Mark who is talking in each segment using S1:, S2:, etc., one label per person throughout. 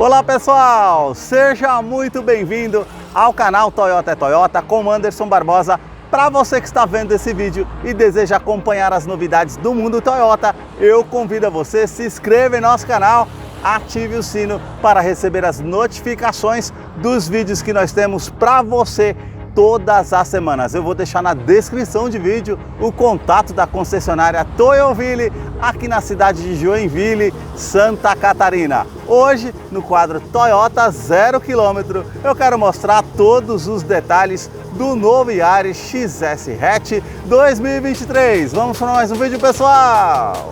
S1: Olá pessoal, seja muito bem-vindo ao canal Toyota é Toyota com Anderson Barbosa. Para você que está vendo esse vídeo e deseja acompanhar as novidades do mundo Toyota, eu convido a você, se inscreva em nosso canal, ative o sino para receber as notificações dos vídeos que nós temos para você todas as semanas. Eu vou deixar na descrição de vídeo o contato da concessionária Toyoville aqui na cidade de Joinville, Santa Catarina. Hoje, no quadro Toyota 0 km, eu quero mostrar todos os detalhes do novo Yaris XS Hatch 2023. Vamos para mais um vídeo, pessoal!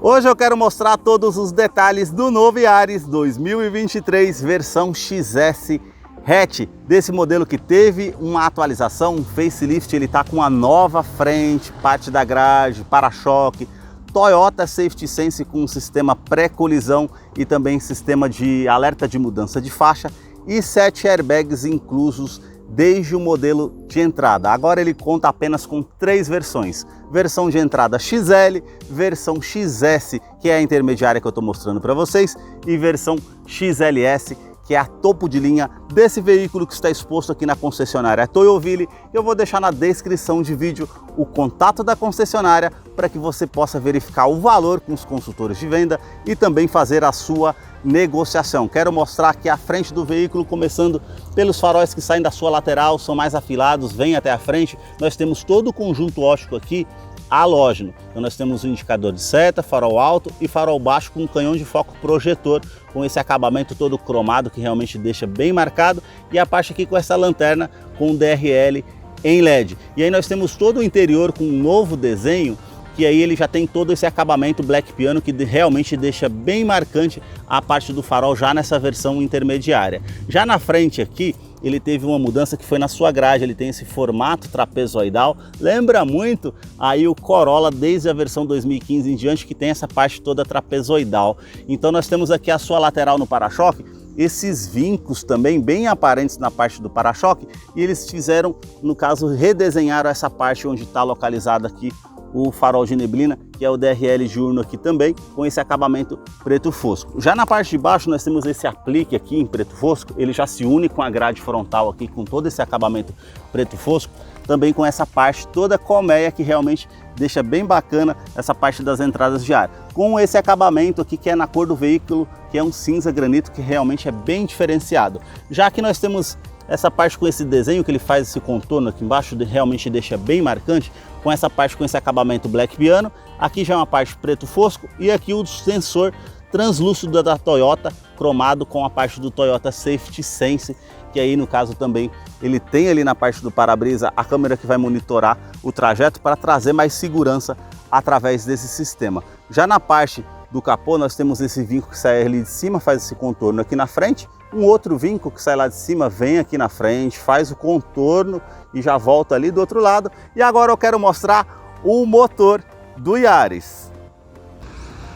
S1: Hoje eu quero mostrar todos os detalhes do novo Yaris 2023 versão XS Hatch, desse modelo que teve uma atualização, um facelift. Ele está com uma nova frente, parte da grade, para-choque, Toyota Safety Sense com um sistema pré-colisão e também sistema de alerta de mudança de faixa e 7 airbags inclusos desde o modelo de entrada. Agora ele conta apenas com 3 versões. Versão de entrada XL, versão XS, que é a intermediária que eu estou mostrando para vocês, e versão XLS, que é a topo de linha desse veículo que está exposto aqui na concessionária Toyoville. Eu vou deixar na descrição de vídeo o contato da concessionária para que você possa verificar o valor com os consultores de venda e também fazer a sua negociação. Quero mostrar aqui a frente do veículo, começando pelos faróis que saem da sua lateral, são mais afilados, vêm até a frente. Nós temos todo o conjunto óptico aqui halógeno. Então nós temos um indicador de seta, farol alto e farol baixo com um canhão de foco projetor, com esse acabamento todo cromado que realmente deixa bem marcado, e a parte aqui com essa lanterna com DRL em LED. E aí nós temos todo o interior com um novo desenho, que aí ele já tem todo esse acabamento black piano que realmente deixa bem marcante a parte do farol já nessa versão intermediária. Já na frente aqui, ele teve uma mudança que foi na sua grade, ele tem esse formato trapezoidal, lembra muito aí o Corolla desde a versão 2015 em diante, que tem essa parte toda trapezoidal. Então nós temos aqui a sua lateral no para-choque, esses vincos também bem aparentes na parte do para-choque, e eles fizeram, no caso, redesenharam essa parte onde está localizado aqui o farol de neblina, que é o DRL diurno aqui também, com esse acabamento preto fosco. Já na parte de baixo nós temos esse aplique aqui em preto fosco, ele já se une com a grade frontal aqui, com todo esse acabamento preto fosco, também com essa parte toda colmeia que realmente deixa bem bacana essa parte das entradas de ar. Com esse acabamento aqui que é na cor do veículo, que é um cinza granito, que realmente é bem diferenciado. Já que nós temos essa parte com esse desenho que ele faz, esse contorno aqui embaixo, realmente deixa bem marcante, com essa parte com esse acabamento black piano. Aqui já é uma parte preto fosco e aqui o sensor translúcido da Toyota, cromado com a parte do Toyota Safety Sense, que aí no caso também ele tem ali na parte do para-brisa a câmera que vai monitorar o trajeto para trazer mais segurança através desse sistema. Já na parte do capô nós temos esse vinco que sai ali de cima, faz esse contorno aqui na frente, um outro vinco que sai lá de cima, vem aqui na frente, faz o contorno e já volta ali do outro lado. E agora eu quero mostrar o motor do Yaris.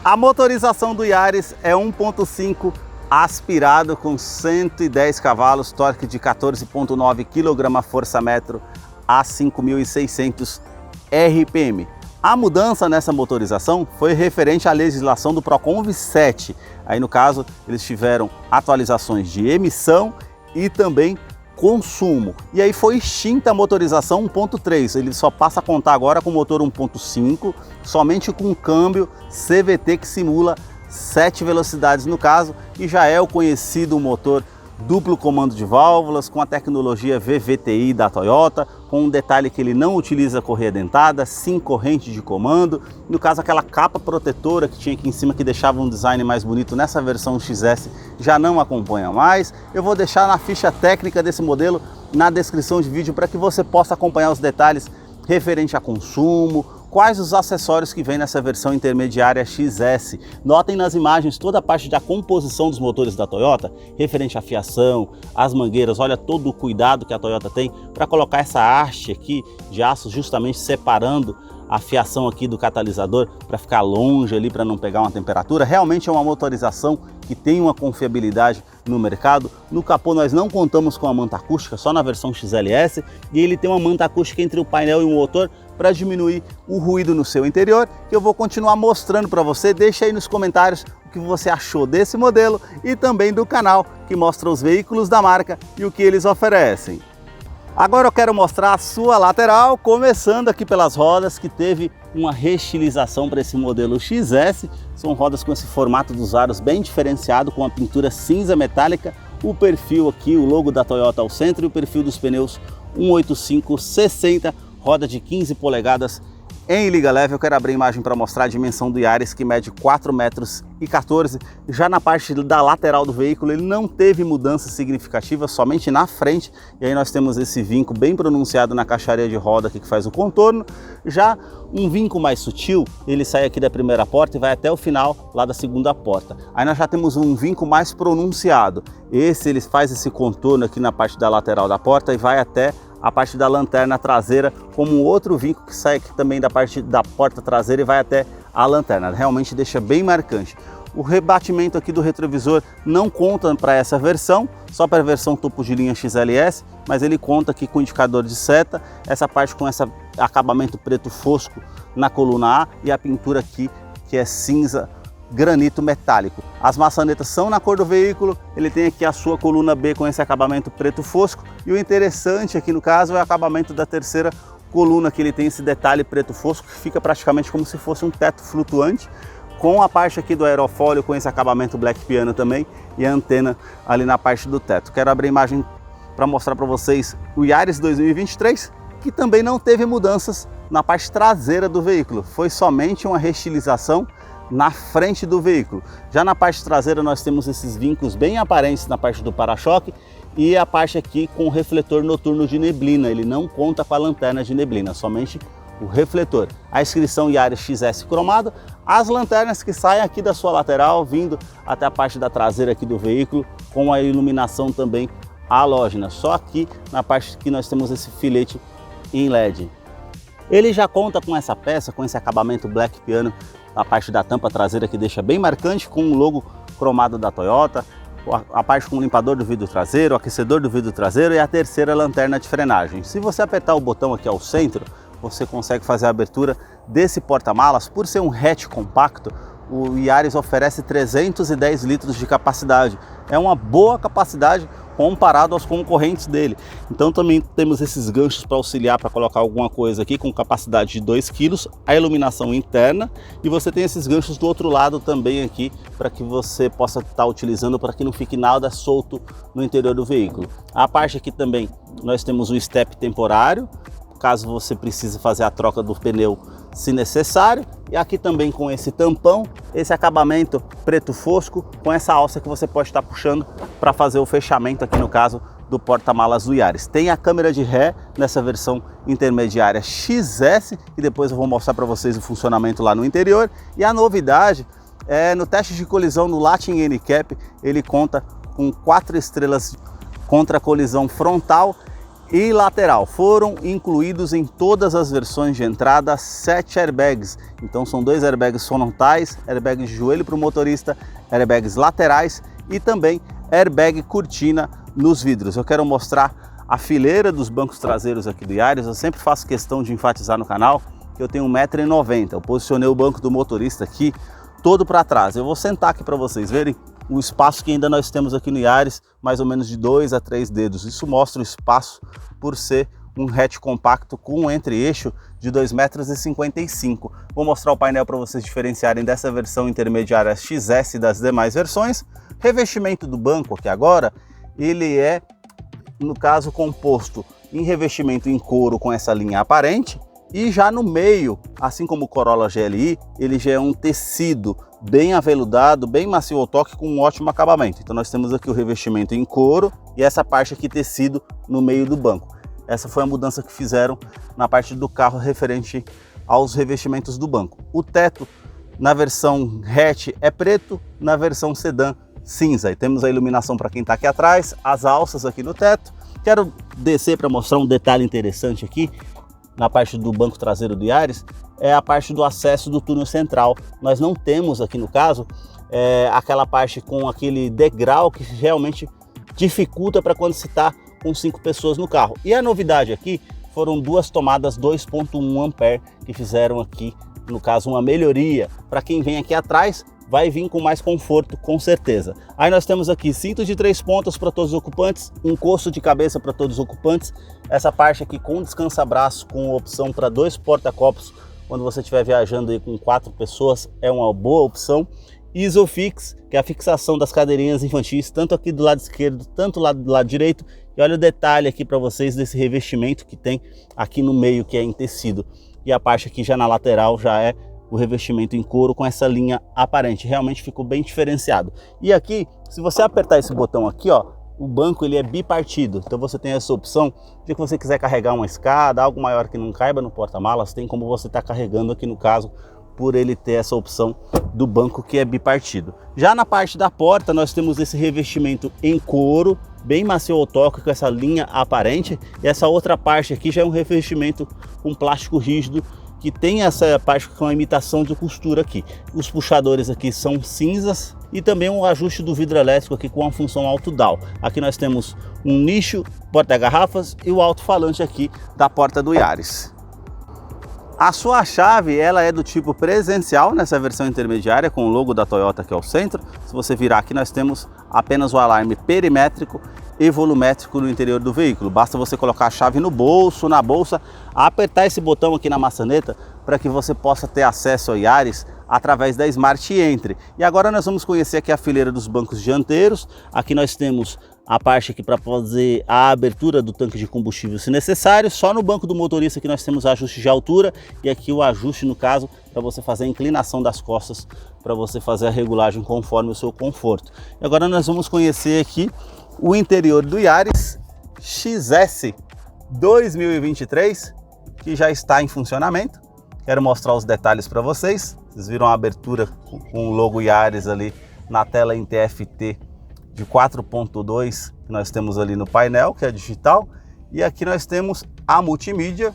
S1: A motorização do Yaris é 1.5 aspirado com 110 cavalos, torque de 14,9 kgfm a 5.600 RPM. A mudança nessa motorização foi referente à legislação do Proconv 7. Aí no caso eles tiveram atualizações de emissão e também consumo. E aí foi extinta a motorização 1.3, ele só passa a contar agora com motor 1.5, somente com câmbio CVT que simula 7 velocidades no caso, e já é o conhecido motor duplo comando de válvulas com a tecnologia VVTi da Toyota, com um detalhe que ele não utiliza correia dentada, sim corrente de comando. No caso, aquela capa protetora que tinha aqui em cima que deixava um design mais bonito nessa versão XS já não acompanha mais. Eu vou deixar na ficha técnica desse modelo na descrição de vídeo para que você possa acompanhar os detalhes referente a consumo, quais os acessórios que vem nessa versão intermediária XS. Notem nas imagens toda a parte da composição dos motores da Toyota, referente à fiação, às mangueiras. Olha todo o cuidado que a Toyota tem para colocar essa haste aqui de aço justamente separando a fiação aqui do catalisador para ficar longe ali, para não pegar uma temperatura. Realmente é uma motorização que tem uma confiabilidade no mercado. No capô nós não contamos com a manta acústica, só na versão XLS, e ele tem uma manta acústica entre o painel e o motor para diminuir o ruído no seu interior, que eu vou continuar mostrando para você. Deixa aí nos comentários o que você achou desse modelo e também do canal que mostra os veículos da marca e o que eles oferecem. Agora eu quero mostrar a sua lateral, começando aqui pelas rodas, que teve uma restilização para esse modelo XS. São rodas com esse formato dos aros bem diferenciado, com a pintura cinza metálica, o perfil aqui, o logo da Toyota ao centro, e o perfil dos pneus 185/60, roda de 15 polegadas em liga leve. Eu quero abrir a imagem para mostrar a dimensão do Yaris, que mede 4,14 metros. Já na parte da lateral do veículo ele não teve mudança significativa, somente na frente. E aí nós temos esse vinco bem pronunciado na caixaria de roda aqui que faz o contorno. Já um vinco mais sutil, ele sai aqui da primeira porta e vai até o final lá da segunda porta. Aí nós já temos um vinco mais pronunciado. Ele faz esse contorno aqui na parte da lateral da porta e vai até a parte da lanterna traseira, como um outro vinco que sai aqui também da parte da porta traseira e vai até a lanterna. Realmente deixa bem marcante. O rebatimento aqui do retrovisor não conta para essa versão, só para a versão topo de linha XLS, mas ele conta aqui com indicador de seta, essa parte com esse acabamento preto fosco na coluna A e a pintura aqui que é cinza granito metálico. As maçanetas são na cor do veículo, ele tem aqui a sua coluna B com esse acabamento preto fosco, e o interessante aqui no caso é o acabamento da terceira coluna, que ele tem esse detalhe preto fosco que fica praticamente como se fosse um teto flutuante, com a parte aqui do aerofólio com esse acabamento black piano também, e a antena ali na parte do teto. Quero abrir a imagem para mostrar para vocês o Yaris 2023, que também não teve mudanças na parte traseira do veículo, foi somente uma restilização na frente do veículo. Já na parte traseira nós temos esses vincos bem aparentes na parte do para-choque e a parte aqui com o refletor noturno de neblina. Ele não conta com a lanterna de neblina, somente o refletor. A inscrição Yaris XS cromado, as lanternas que saem aqui da sua lateral, vindo até a parte da traseira aqui do veículo, com a iluminação também halógena. Só aqui na parte que nós temos esse filete em LED. Ele já conta com essa peça, com esse acabamento black piano, a parte da tampa traseira que deixa bem marcante, com o logo cromado da Toyota, a parte com o limpador do vidro traseiro, o aquecedor do vidro traseiro e a terceira lanterna de frenagem. Se você apertar o botão aqui ao centro, você consegue fazer a abertura desse porta-malas. Por ser um hatch compacto, o Yaris oferece 310 litros de capacidade. É uma boa capacidade comparado aos concorrentes dele. Então também temos esses ganchos para auxiliar para colocar alguma coisa aqui com capacidade de 2 kg, a iluminação interna, e você tem esses ganchos do outro lado também aqui para que você possa estar utilizando para que não fique nada solto no interior do veículo. A parte aqui também nós temos um step temporário, caso você precise fazer a troca do pneu se necessário, e aqui também com esse tampão, esse acabamento preto fosco, com essa alça que você pode estar puxando para fazer o fechamento aqui no caso do porta-malas do Yaris. Tem a câmera de ré nessa versão intermediária XS, e depois eu vou mostrar para vocês o funcionamento lá no interior. E a novidade é no teste de colisão no Latin Handicap, ele conta com 4 estrelas contra a colisão frontal e lateral. Foram incluídos em todas as versões de entrada 7 airbags. Então são 2 airbags frontais, airbags de joelho para o motorista, airbags laterais e também airbag cortina nos vidros. Eu quero mostrar a fileira dos bancos traseiros aqui do Yaris. Eu sempre faço questão de enfatizar no canal que eu tenho 1,90 m. Eu posicionei o banco do motorista aqui todo para trás. Eu vou sentar aqui para vocês verem o espaço que ainda nós temos aqui no Yaris, mais ou menos de 2 a 3 dedos. Isso mostra o espaço por ser um hatch compacto com um entre-eixo de 2,55 m. Vou mostrar o painel para vocês diferenciarem dessa versão intermediária XS das demais versões. Revestimento do banco aqui agora, ele é, no caso, composto em revestimento em couro com essa linha aparente, e já no meio, assim como o Corolla GLI, ele já é um tecido bem aveludado, bem macio ao toque, com um ótimo acabamento. Então nós temos aqui o revestimento em couro e essa parte aqui tecido no meio do banco. Essa foi a mudança que fizeram na parte do carro referente aos revestimentos do banco. O teto na versão hatch é preto, na versão sedã cinza. E temos a iluminação para quem está aqui atrás, as alças aqui no teto. Quero descer para mostrar um detalhe interessante aqui na parte do banco traseiro do Yaris. é a parte do acesso do túnel central. Nós não temos aqui no caso aquela parte com aquele degrau que realmente dificulta para quando se está com 5 pessoas no carro. E a novidade aqui foram duas tomadas 2.1 ampere que fizeram aqui, no caso, uma melhoria. Para quem vem aqui atrás, vai vir com mais conforto, com certeza. Aí nós temos aqui cinto de 3 pontas para todos os ocupantes, encosto de cabeça para todos os ocupantes, essa parte aqui com descansa-braço, com opção para 2 porta-copos, quando você estiver viajando aí com 4 pessoas, é uma boa opção. Isofix, que é a fixação das cadeirinhas infantis, tanto aqui do lado esquerdo, tanto do lado direito. E olha o detalhe aqui para vocês desse revestimento que tem aqui no meio, que é em tecido. E a parte aqui já na lateral já é o revestimento em couro com essa linha aparente. Realmente ficou bem diferenciado. E aqui, se você apertar esse botão aqui, ó, o banco ele é bipartido. Então você tem essa opção de que você quiser carregar uma escada, algo maior que não caiba no porta-malas, tem como você estar carregando aqui no caso, por ele ter essa opção do banco que é bipartido. Já na parte da porta nós temos esse revestimento em couro, bem macio ao toque, com essa linha aparente, e essa outra parte aqui já é um revestimento com plástico rígido, que tem essa parte com a imitação de costura aqui. Os puxadores aqui são cinzas e também um ajuste do vidro elétrico aqui com a função alto-down. Aqui nós temos um nicho, porta-garrafas e o alto-falante aqui da porta do Yaris. A sua chave, ela é do tipo presencial nessa versão intermediária, com o logo da Toyota aqui ao centro. Se você virar aqui, nós temos apenas o alarme perimétrico e volumétrico no interior do veículo. Basta você colocar a chave no bolso, na bolsa, apertar esse botão aqui na maçaneta para que você possa ter acesso ao Yaris através da Smart Entry. E agora nós vamos conhecer aqui a fileira dos bancos dianteiros. Aqui nós temos a parte aqui para fazer a abertura do tanque de combustível se necessário. Só no banco do motorista que nós temos ajuste de altura e aqui o ajuste, no caso, para você fazer a inclinação das costas, para você fazer a regulagem conforme o seu conforto. E agora nós vamos conhecer aqui o interior do Yaris XS 2023, que já está em funcionamento. Quero mostrar os detalhes para vocês. Vocês viram a abertura com o logo Yaris ali na tela em TFT de 4.2 que nós temos ali no painel, que é digital. E aqui nós temos a multimídia.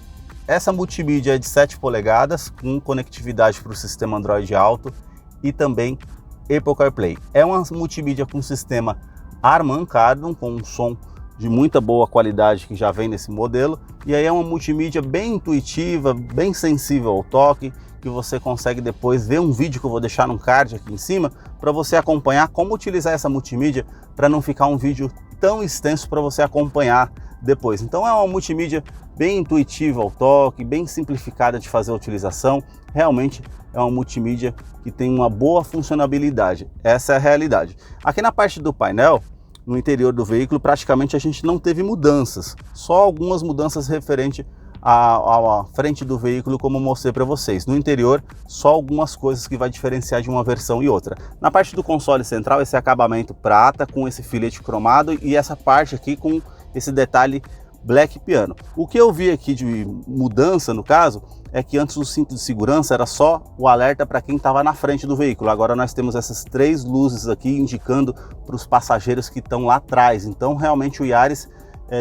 S1: Essa multimídia é de 7 polegadas, com conectividade para o sistema Android Auto e também Apple CarPlay. É uma multimídia com sistema Harman Kardon, com um som de muita boa qualidade que já vem nesse modelo. E aí é uma multimídia bem intuitiva, bem sensível ao toque, que você consegue depois ver um vídeo que eu vou deixar no card aqui em cima, para você acompanhar como utilizar essa multimídia, para não ficar um vídeo tão extenso para você acompanhar depois. Então é uma multimídia bem intuitiva ao toque, bem simplificada de fazer a utilização. Realmente é uma multimídia que tem uma boa funcionalidade. Essa é a realidade. Aqui na parte do painel, no interior do veículo, praticamente a gente não teve mudanças, só algumas mudanças referente à frente do veículo, como eu mostrei para vocês. No interior, só algumas coisas que vai diferenciar de uma versão e outra. Na parte do console central, esse acabamento prata com esse filete cromado e essa parte aqui com esse detalhe Black Piano. O que eu vi aqui de mudança, no caso, é que antes o cinto de segurança era só o alerta para quem estava na frente do veículo. Agora nós temos essas 3 luzes aqui indicando para os passageiros que estão lá atrás. Então realmente o Yaris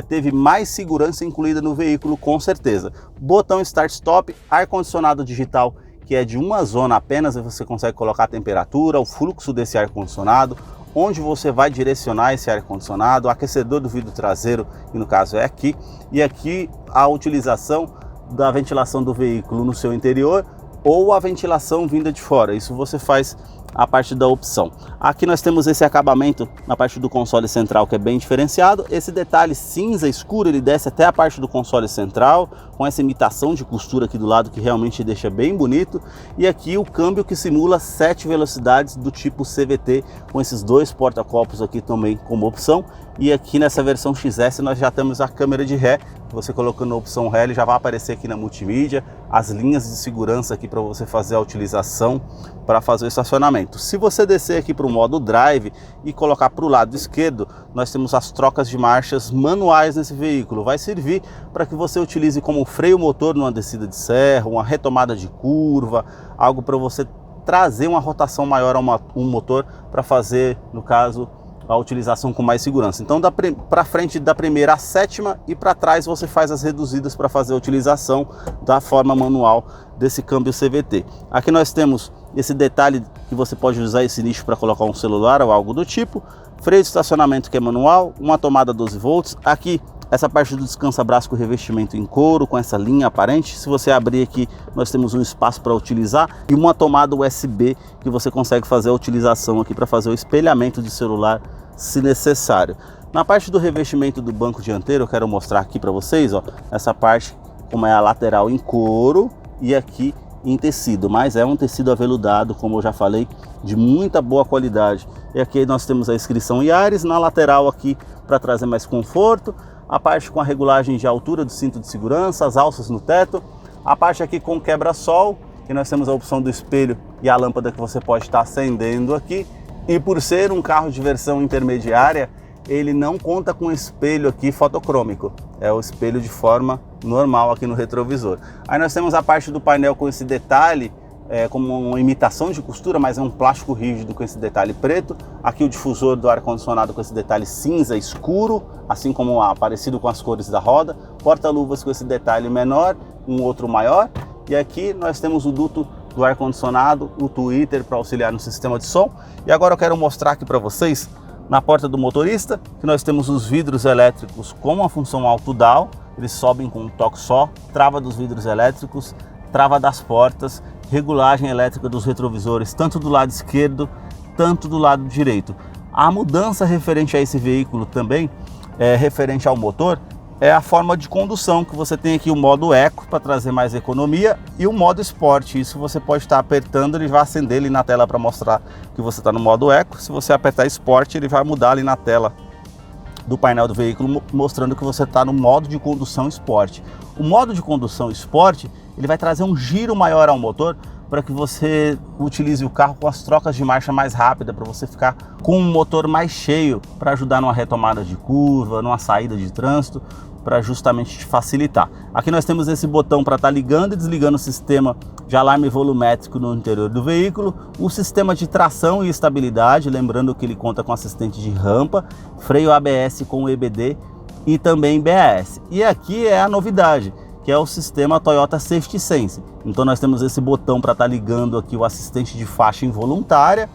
S1: teve mais segurança incluída no veículo, com certeza. Botão Start Stop, ar-condicionado digital, que é de uma zona apenas, e você consegue colocar a temperatura, o fluxo desse ar-condicionado, onde você vai direcionar esse ar-condicionado, aquecedor do vidro traseiro, que no caso é aqui, e aqui a utilização da ventilação do veículo no seu interior ou a ventilação vinda de fora. Isso você faz a parte da opção. Aqui nós temos esse acabamento na parte do console central, que é bem diferenciado. Esse detalhe cinza escuro, ele desce até a parte do console central, com essa imitação de costura aqui do lado, que realmente deixa bem bonito. E aqui o câmbio que simula 7 velocidades do tipo CVT, com esses 2 porta-copos aqui também como opção. E aqui nessa versão XS nós já temos a câmera de ré. Você colocando a opção ré, ele já vai aparecer aqui na multimídia, as linhas de segurança aqui para você fazer a utilização para fazer o estacionamento. Se você descer aqui para o modo drive e colocar para o lado esquerdo, nós temos as trocas de marchas manuais nesse veículo. Vai servir para que você utilize como freio motor numa descida de serra, uma retomada de curva, algo para você trazer uma rotação maior a um motor para fazer, no caso, a utilização com mais segurança. Então para frente da primeira à sétima e para trás você faz as reduzidas para fazer a utilização da forma manual desse câmbio CVT. Aqui nós temos esse detalhe que você pode usar esse nicho para colocar um celular ou algo do tipo, freio de estacionamento que é manual, uma tomada 12 volts, aqui essa parte do descansa-braço com revestimento em couro, com essa linha aparente. Se você abrir aqui, nós temos um espaço para utilizar e uma tomada USB que você consegue fazer a utilização aqui para fazer o espelhamento de celular se necessário. Na parte do revestimento do banco dianteiro, eu quero mostrar aqui para vocês, ó, essa parte como é a lateral em couro e aqui em tecido, mas é um tecido aveludado, como eu já falei, de muita boa qualidade. E aqui nós temos a inscrição Yaris, na lateral aqui para trazer mais conforto, a parte com a regulagem de altura do cinto de segurança, as alças no teto, a parte aqui com quebra-sol, que nós temos a opção do espelho e a lâmpada que você pode estar acendendo aqui. E por ser um carro de versão intermediária, ele não conta com espelho aqui fotocrômico, é o espelho de forma normal aqui no retrovisor. Aí nós temos a parte do painel com esse detalhe, como uma imitação de costura, mas é um plástico rígido com esse detalhe preto. Aqui o difusor do ar-condicionado com esse detalhe cinza escuro, assim como parecido com as cores da roda. Porta-luvas com esse detalhe menor, um outro maior. E aqui nós temos o duto do ar-condicionado, o tweeter para auxiliar no sistema de som. E agora eu quero mostrar aqui para vocês, na porta do motorista, que nós temos os vidros elétricos com a função auto-down. Eles sobem com um toque só, trava dos vidros elétricos, trava das portas, regulagem elétrica dos retrovisores, tanto do lado esquerdo, tanto do lado direito. A mudança referente a esse veículo também, referente ao motor, é a forma de condução, que você tem aqui o modo Eco para trazer mais economia e o modo Sport. Isso você pode estar apertando, ele vai acender ali na tela para mostrar que você está no modo Eco. Se você apertar Sport, ele vai mudar ali na tela do painel do veículo, mostrando que você está no modo de condução Sport. O modo de condução Sport, ele vai trazer um giro maior ao motor para que você utilize o carro com as trocas de marcha mais rápida, para você ficar com um motor mais cheio, para ajudar numa retomada de curva, numa saída de trânsito, para justamente te facilitar. Aqui nós temos esse botão para estar ligando e desligando o sistema de alarme volumétrico no interior do veículo, o sistema de tração e estabilidade, lembrando que ele conta com assistente de rampa, freio ABS com EBD e também BAS. E aqui é a novidade, que é o sistema Toyota Safety Sense. Então nós temos esse botão para estar ligando aqui o assistente de faixa involuntária.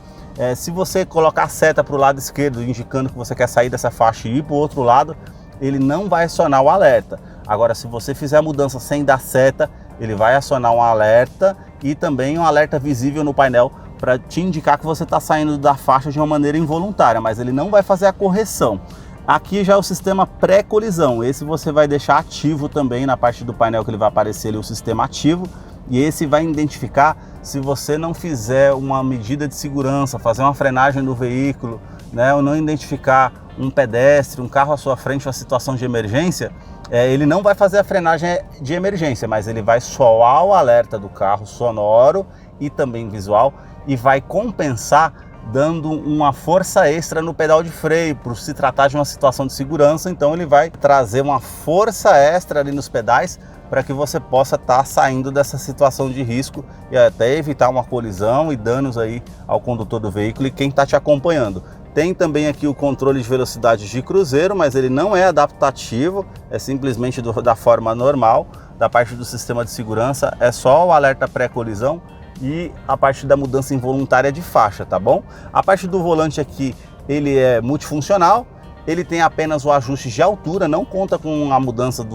S1: Se você colocar a seta para o lado esquerdo, indicando que você quer sair dessa faixa e ir para o outro lado, ele não vai acionar o alerta. Agora, se você fizer a mudança sem dar seta, ele vai acionar um alerta e também um alerta visível no painel para te indicar que você está saindo da faixa de uma maneira involuntária, mas ele não vai fazer a correção. Aqui já é o sistema pré-colisão, esse você vai deixar ativo também na parte do painel, que ele vai aparecer ali o sistema ativo, e esse vai identificar se você não fizer uma medida de segurança, fazer uma frenagem no veículo, né, ou não identificar um pedestre, um carro à sua frente, uma situação de emergência, ele não vai fazer a frenagem de emergência, mas ele vai soar o alerta do carro sonoro e também visual e vai compensar dando uma força extra no pedal de freio, por se tratar de uma situação de segurança. Então ele vai trazer uma força extra ali nos pedais para que você possa estar saindo dessa situação de risco e até evitar uma colisão e danos aí ao condutor do veículo e quem está te acompanhando. Tem também aqui o controle de velocidade de cruzeiro, mas ele não é adaptativo, é simplesmente da forma normal. Da parte do sistema de segurança é só o alerta pré-colisão e a parte da mudança involuntária de faixa, tá bom? A parte do volante aqui, ele é multifuncional, ele tem apenas o ajuste de altura, não conta com a mudança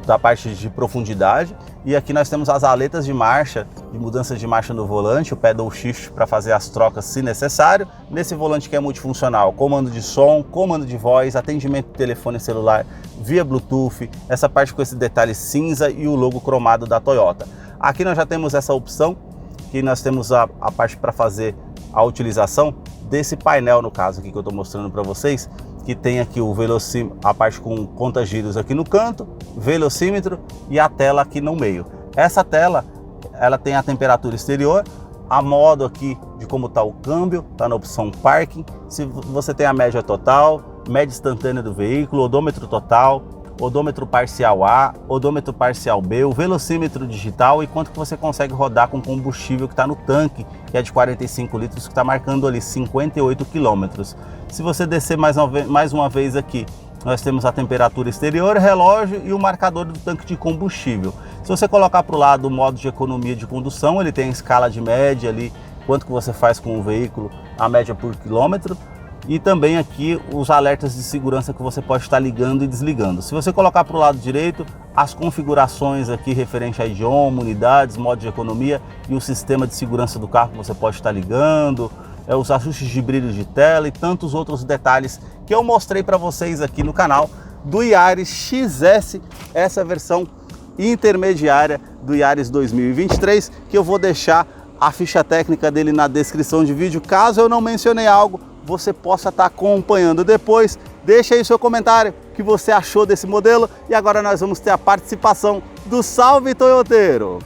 S1: da parte de profundidade. E aqui nós temos as aletas de marcha, de mudança de marcha no volante, o pedal shift para fazer as trocas se necessário. Nesse volante que é multifuncional, comando de som, comando de voz, atendimento de telefone celular via Bluetooth, essa parte com esse detalhe cinza e o logo cromado da Toyota. Aqui nós já temos essa opção, que nós temos a parte para fazer a utilização desse painel, no caso aqui que eu estou mostrando para vocês, que tem aqui o velocímetro, a parte com conta-giros aqui no canto, velocímetro e a tela aqui no meio. Essa tela, ela tem a temperatura exterior, a modo aqui de como está o câmbio, está na opção parking, se você tem a média total, média instantânea do veículo, odômetro total, odômetro parcial A, odômetro parcial B, o velocímetro digital e quanto que você consegue rodar com combustível que está no tanque, que é de 45 litros, que está marcando ali 58 quilômetros. Se você descer mais uma vez aqui, nós temos a temperatura exterior, relógio e o marcador do tanque de combustível. Se você colocar para o lado o modo de economia de condução, ele tem a escala de média ali, quanto que você faz com o veículo, a média por quilômetro. E também aqui os alertas de segurança que você pode estar ligando e desligando. Se você colocar para o lado direito, as configurações aqui referente a idioma, unidades, modo de economia e o sistema de segurança do carro que você pode estar ligando, os ajustes de brilho de tela e tantos outros detalhes que eu mostrei para vocês aqui no canal do Yaris XS, essa versão intermediária do Yaris 2023, que eu vou deixar a ficha técnica dele na descrição de vídeo. Caso eu não mencionei algo, você possa estar acompanhando depois. Deixa aí o seu comentário, o que você achou desse modelo. E agora nós vamos ter a participação do Salve Toyoteiro.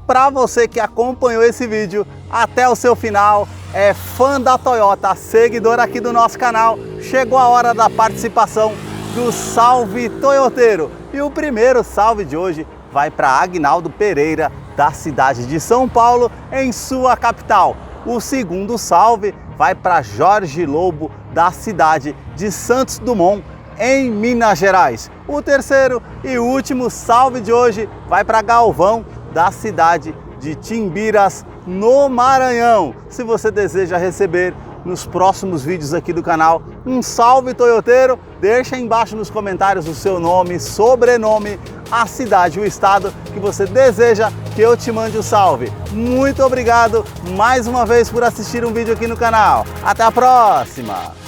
S1: Para você que acompanhou esse vídeo até o seu final, é fã da Toyota, seguidor aqui do nosso canal, chegou a hora da participação do Salve Toyoteiro. E o primeiro salve de hoje vai para Agnaldo Pereira, da cidade de São Paulo, em sua capital. O segundo salve vai para Jorge Lobo, da cidade de Santos Dumont, em Minas Gerais. O terceiro e último salve de hoje vai para Galvão, da cidade de Timbiras, no Maranhão. Se você deseja receber nos próximos vídeos aqui do canal um salve toyoteiro, deixa aí embaixo nos comentários o seu nome, sobrenome, a cidade, o estado que você deseja que eu te mande o salve. Muito obrigado mais uma vez por assistir um vídeo aqui no canal. Até a próxima!